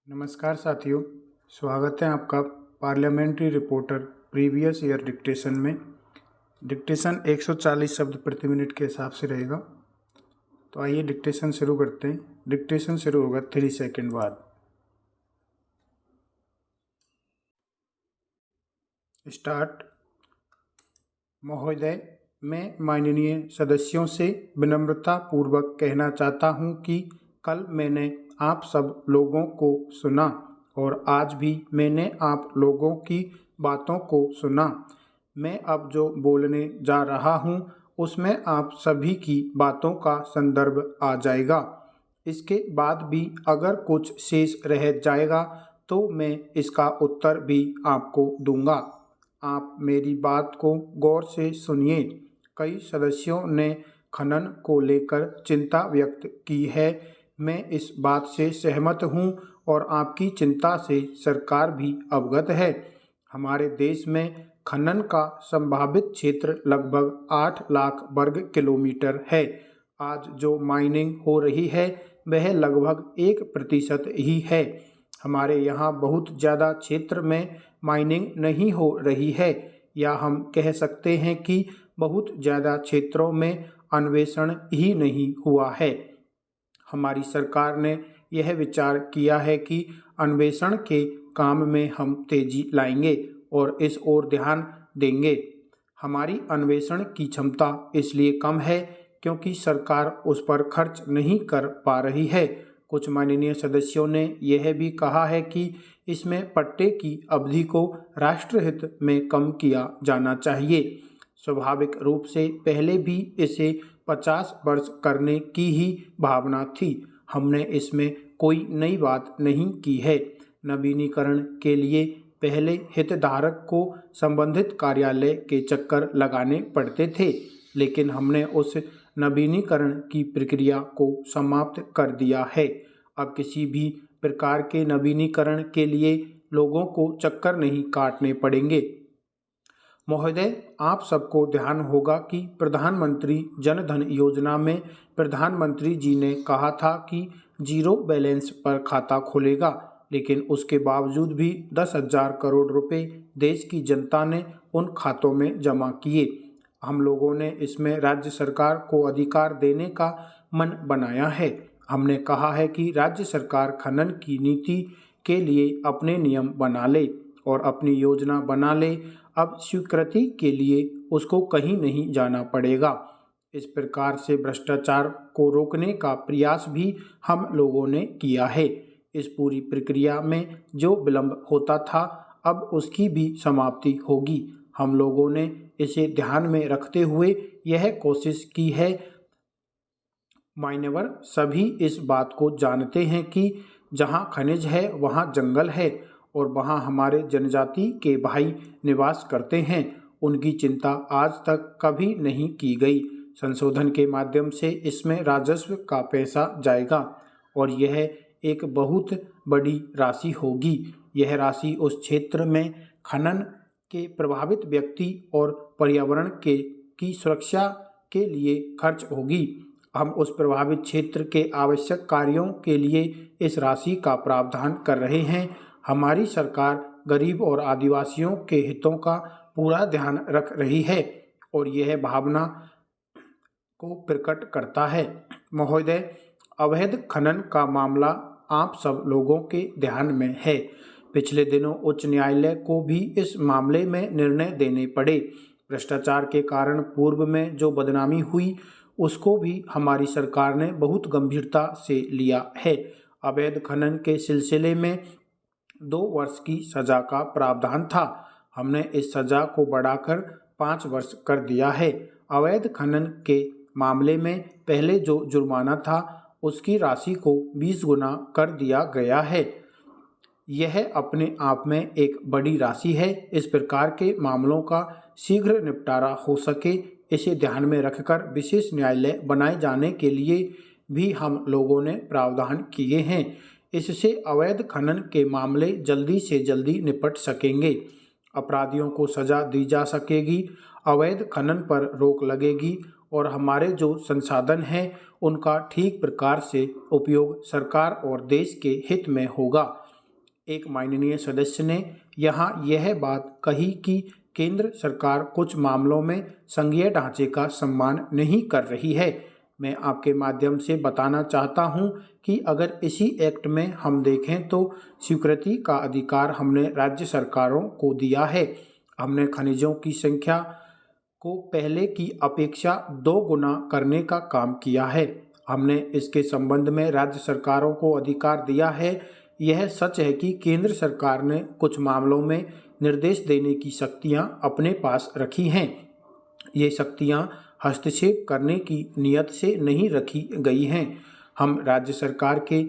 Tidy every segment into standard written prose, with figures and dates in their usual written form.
नमस्कार साथियों, स्वागत है आपका parliamentary reporter previous year dictation में। डिक्टेशन 140 शब्द प्रति मिनट के हिसाब से रहेगा। तो आइए डिक्टेशन शुरू करते हैं। डिक्टेशन शुरू होगा 3 सेकंड बाद। स्टार्ट। महोदय, मैं माननीय सदस्यों से विनम्रता पूर्वक कहना चाहता हूं कि कल मैंने आप सब लोगों को सुना और आज भी मैंने आप लोगों की बातों को सुना। मैं अब जो बोलने जा रहा हूं उसमें आप सभी की बातों का संदर्भ आ जाएगा। इसके बाद भी अगर कुछ शेष रह जाएगा तो मैं इसका उत्तर भी आपको दूंगा। आप मेरी बात को गौर से सुनिए। कई सदस्यों ने खनन को लेकर चिंता व्यक्त की है। मैं इस बात से सहमत हूं और आपकी चिंता से सरकार भी अवगत है। हमारे देश में खनन का संभावित क्षेत्र लगभग 8 लाख वर्ग किलोमीटर है। आज जो माइनिंग हो रही है वह लगभग 1% ही है। हमारे यहाँ बहुत ज़्यादा क्षेत्र में माइनिंग नहीं हो रही है, या हम कह सकते हैं कि बहुत ज़्यादा क्षेत्रों में अन्वेषण ही नहीं हुआ है। हमारी सरकार ने यह विचार किया है कि अन्वेषण के काम में हम तेजी लाएंगे और इस ओर ध्यान देंगे। हमारी अन्वेषण की क्षमता इसलिए कम है क्योंकि सरकार उस पर खर्च नहीं कर पा रही है। कुछ माननीय सदस्यों ने यह भी कहा है कि इसमें पट्टे की अवधि को राष्ट्रहित में कम किया जाना चाहिए। स्वाभाविक रूप से पहले भी इसे 50 वर्ष करने की ही भावना थी। हमने इसमें कोई नई बात नहीं की है। नवीनीकरण के लिए पहले हितधारक को संबंधित कार्यालय के चक्कर लगाने पड़ते थे, लेकिन हमने उस नवीनीकरण की प्रक्रिया को समाप्त कर दिया है। अब किसी भी प्रकार के नवीनीकरण के लिए लोगों को चक्कर नहीं काटने पड़ेंगे। महोदय, आप सबको ध्यान होगा कि प्रधानमंत्री जन धन योजना में प्रधानमंत्री जी ने कहा था कि जीरो बैलेंस पर खाता खोलेगा, लेकिन उसके बावजूद भी 10,000 करोड़ रुपए देश की जनता ने उन खातों में जमा किए। हम लोगों ने इसमें राज्य सरकार को अधिकार देने का मन बनाया है। हमने कहा है कि राज्य सरकार खनन की नीति के लिए अपने नियम बना ले और अपनी योजना बना ले। अब स्वीकृति के लिए उसको कहीं नहीं जाना पड़ेगा। इस प्रकार से भ्रष्टाचार को रोकने का प्रयास भी हम लोगों ने किया है। इस पूरी प्रक्रिया में जो विलंब होता था अब उसकी भी समाप्ति होगी। हम लोगों ने इसे ध्यान में रखते हुए यह कोशिश की है। मान्यवर सभी इस बात को जानते हैं कि जहाँ खनिज है वहाँ जंगल है और वहाँ हमारे जनजाति के भाई निवास करते हैं। उनकी चिंता आज तक कभी नहीं की गई। संशोधन के माध्यम से इसमें राजस्व का पैसा जाएगा और यह एक बहुत बड़ी राशि होगी। यह राशि उस क्षेत्र में खनन के प्रभावित व्यक्ति और पर्यावरण की सुरक्षा के लिए खर्च होगी। हम उस प्रभावित क्षेत्र के आवश्यक कार्यों के लिए इस राशि का प्रावधान कर रहे हैं। हमारी सरकार गरीब और आदिवासियों के हितों का पूरा ध्यान रख रही है और यह भावना को प्रकट करता है। महोदय, अवैध खनन का मामला आप सब लोगों के ध्यान में है। पिछले दिनों उच्च न्यायालय को भी इस मामले में निर्णय देने पड़े। भ्रष्टाचार के कारण पूर्व में जो बदनामी हुई उसको भी हमारी सरकार ने बहुत गंभीरता से लिया है। अवैध खनन के सिलसिले में 2 वर्ष की सजा का प्रावधान था। हमने इस सजा को बढ़ाकर 5 वर्ष कर दिया है। अवैध खनन के मामले में पहले जो जुर्माना था उसकी राशि को 20 गुना कर दिया गया है। यह अपने आप में एक बड़ी राशि है। इस प्रकार के मामलों का शीघ्र निपटारा हो सके, इसे ध्यान में रखकर विशेष न्यायालय बनाए जाने के लिए भी हम लोगों ने प्रावधान किए हैं। इससे अवैध खनन के मामले जल्दी से जल्दी निपट सकेंगे, अपराधियों को सजा दी जा सकेगी, अवैध खनन पर रोक लगेगी और हमारे जो संसाधन हैं उनका ठीक प्रकार से उपयोग सरकार और देश के हित में होगा। एक माननीय सदस्य ने यहाँ यह बात कही कि केंद्र सरकार कुछ मामलों में संघीय ढांचे का सम्मान नहीं कर रही है। मैं आपके माध्यम से बताना चाहता हूँ कि अगर इसी एक्ट में हम देखें तो स्वीकृति का अधिकार हमने राज्य सरकारों को दिया है। हमने खनिजों की संख्या को पहले की अपेक्षा 2 गुना करने का काम किया है। हमने इसके संबंध में राज्य सरकारों को अधिकार दिया है। यह सच है कि केंद्र सरकार ने कुछ मामलों में निर्देश देने की शक्तियां अपने पास रखी हैं। ये शक्तियां हस्तक्षेप करने की नियत से नहीं रखी गई हैं। हम राज्य सरकार के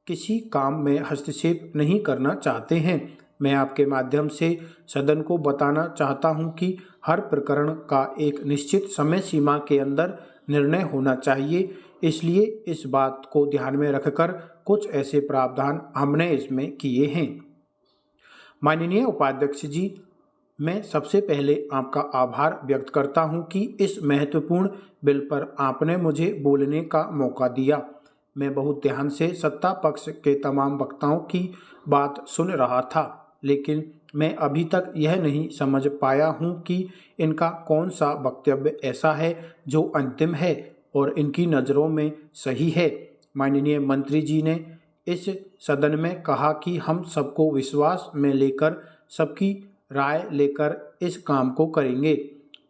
किसी काम में हस्तक्षेप नहीं करना चाहते हैं। मैं आपके माध्यम से सदन को बताना चाहता हूं कि हर प्रकरण का एक निश्चित समय सीमा के अंदर निर्णय होना चाहिए। इसलिए इस बात को ध्यान में रखकर कुछ ऐसे प्रावधान हमने इसमें किए हैं। माननीय उपाध्यक्ष जी, मैं सबसे पहले आपका आभार व्यक्त करता हूं कि इस महत्वपूर्ण बिल पर आपने मुझे बोलने का मौका दिया। मैं बहुत ध्यान से सत्ता पक्ष के तमाम वक्ताओं की बात सुन रहा था, लेकिन मैं अभी तक यह नहीं समझ पाया हूं कि इनका कौन सा वक्तव्य ऐसा है जो अंतिम है और इनकी नज़रों में सही है। माननीय मंत्री जी ने इस सदन में कहा कि हम सबको विश्वास में लेकर सबकी राय लेकर इस काम को करेंगे,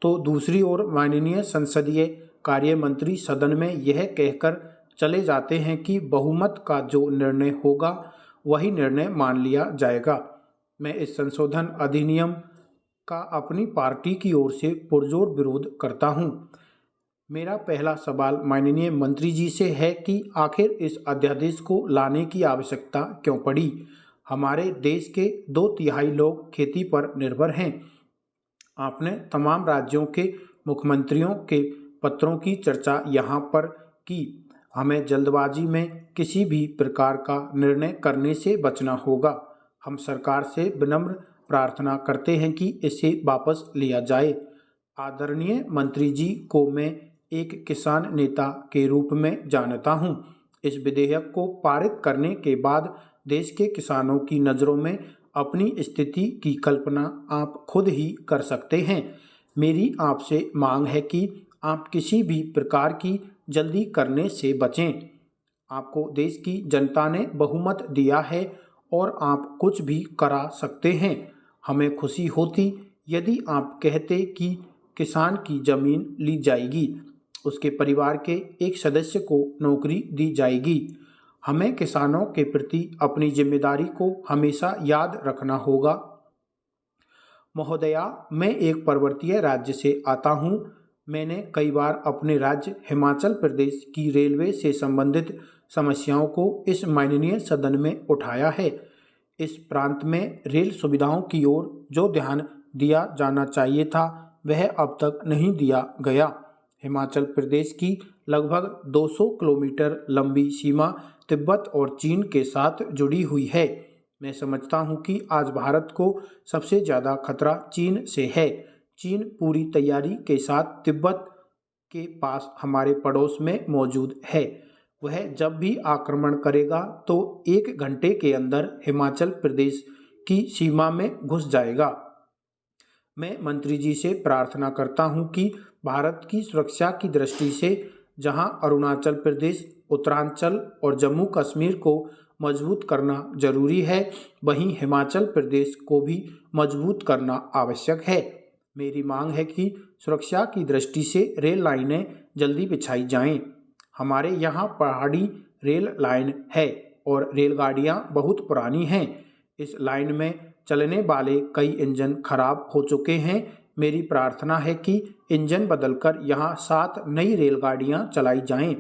तो दूसरी ओर माननीय संसदीय कार्य मंत्री सदन में यह कहकर चले जाते हैं कि बहुमत का जो निर्णय होगा वही निर्णय मान लिया जाएगा। मैं इस संशोधन अधिनियम का अपनी पार्टी की ओर से पुरजोर विरोध करता हूं। मेरा पहला सवाल माननीय मंत्री जी से है कि आखिर इस अध्यादेश को लाने की आवश्यकता क्यों पड़ी। हमारे देश के 2/3 लोग खेती पर निर्भर हैं। आपने तमाम राज्यों के मुख्यमंत्रियों के पत्रों की चर्चा यहाँ पर की। हमें जल्दबाजी में किसी भी प्रकार का निर्णय करने से बचना होगा। हम सरकार से विनम्र प्रार्थना करते हैं कि इसे वापस लिया जाए। आदरणीय मंत्री जी को मैं एक किसान नेता के रूप में जानता हूं। इस विधेयक को पारित करने के बाद देश के किसानों की नज़रों में अपनी स्थिति की कल्पना आप खुद ही कर सकते हैं। मेरी आपसे मांग है कि आप किसी भी प्रकार की जल्दी करने से बचें। आपको देश की जनता ने बहुमत दिया है और आप कुछ भी करा सकते हैं। हमें खुशी होती यदि आप कहते कि किसान की ज़मीन ली जाएगी, उसके परिवार के एक सदस्य को नौकरी दी जाएगी। हमें किसानों के प्रति अपनी जिम्मेदारी को हमेशा याद रखना होगा। महोदया, मैं एक पर्वतीय राज्य से आता हूँ। मैंने कई बार अपने राज्य हिमाचल प्रदेश की रेलवे से संबंधित समस्याओं को इस माननीय सदन में उठाया है। इस प्रांत में रेल सुविधाओं की ओर जो ध्यान दिया जाना चाहिए था वह अब तक नहीं दिया गया। हिमाचल प्रदेश की लगभग 200 किलोमीटर लंबी सीमा तिब्बत और चीन के साथ जुड़ी हुई है। मैं समझता हूं कि आज भारत को सबसे ज़्यादा खतरा चीन से है। चीन पूरी तैयारी के साथ तिब्बत के पास हमारे पड़ोस में मौजूद है। वह जब भी आक्रमण करेगा तो 1 घंटे के अंदर हिमाचल प्रदेश की सीमा में घुस जाएगा। मैं मंत्री जी से प्रार्थना करता हूं कि भारत की सुरक्षा की दृष्टि से जहां अरुणाचल प्रदेश, उत्तरांचल और जम्मू कश्मीर को मजबूत करना जरूरी है, वहीं हिमाचल प्रदेश को भी मजबूत करना आवश्यक है। मेरी मांग है कि सुरक्षा की दृष्टि से रेल लाइनें जल्दी बिछाई जाएं। हमारे यहाँ पहाड़ी रेल लाइन है और रेलगाड़ियाँ बहुत पुरानी हैं। इस लाइन में चलने वाले कई इंजन खराब हो चुके हैं। मेरी प्रार्थना है कि इंजन बदलकर यहाँ 7 नई रेलगाड़ियाँ चलाई जाएं।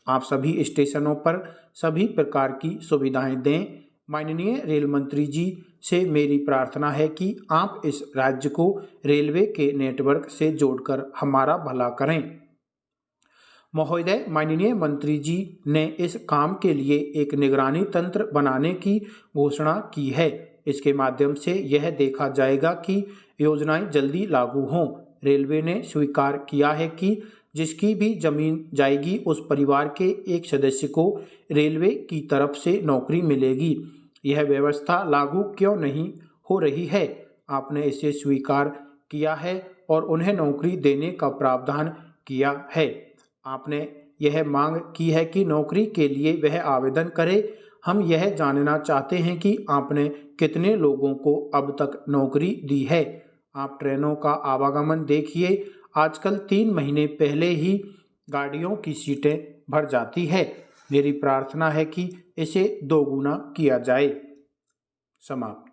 आप सभी स्टेशनों पर सभी प्रकार की सुविधाएं दें। माननीय रेल मंत्री जी से मेरी प्रार्थना है कि आप इस राज्य को रेलवे के नेटवर्क से जोड़कर हमारा भला करें। महोदय, माननीय मंत्री जी ने इस काम के लिए एक निगरानी तंत्र बनाने की घोषणा की है। इसके माध्यम से यह देखा जाएगा कि योजनाएं जल्दी लागू हों। रेलवे ने स्वीकार किया है कि जिसकी भी जमीन जाएगी उस परिवार के एक सदस्य को रेलवे की तरफ से नौकरी मिलेगी। यह व्यवस्था लागू क्यों नहीं हो रही है? आपने इसे स्वीकार किया है और उन्हें नौकरी देने का प्रावधान किया है। आपने यह मांग की है कि नौकरी के लिए वह आवेदन करे। हम यह जानना चाहते हैं कि आपने कितने लोगों को अब तक नौकरी दी है। आप ट्रेनों का आवागमन देखिए, आजकल 3 महीने पहले ही गाड़ियों की सीटें भर जाती है। मेरी प्रार्थना है कि इसे दोगुना किया जाए। समाप्त।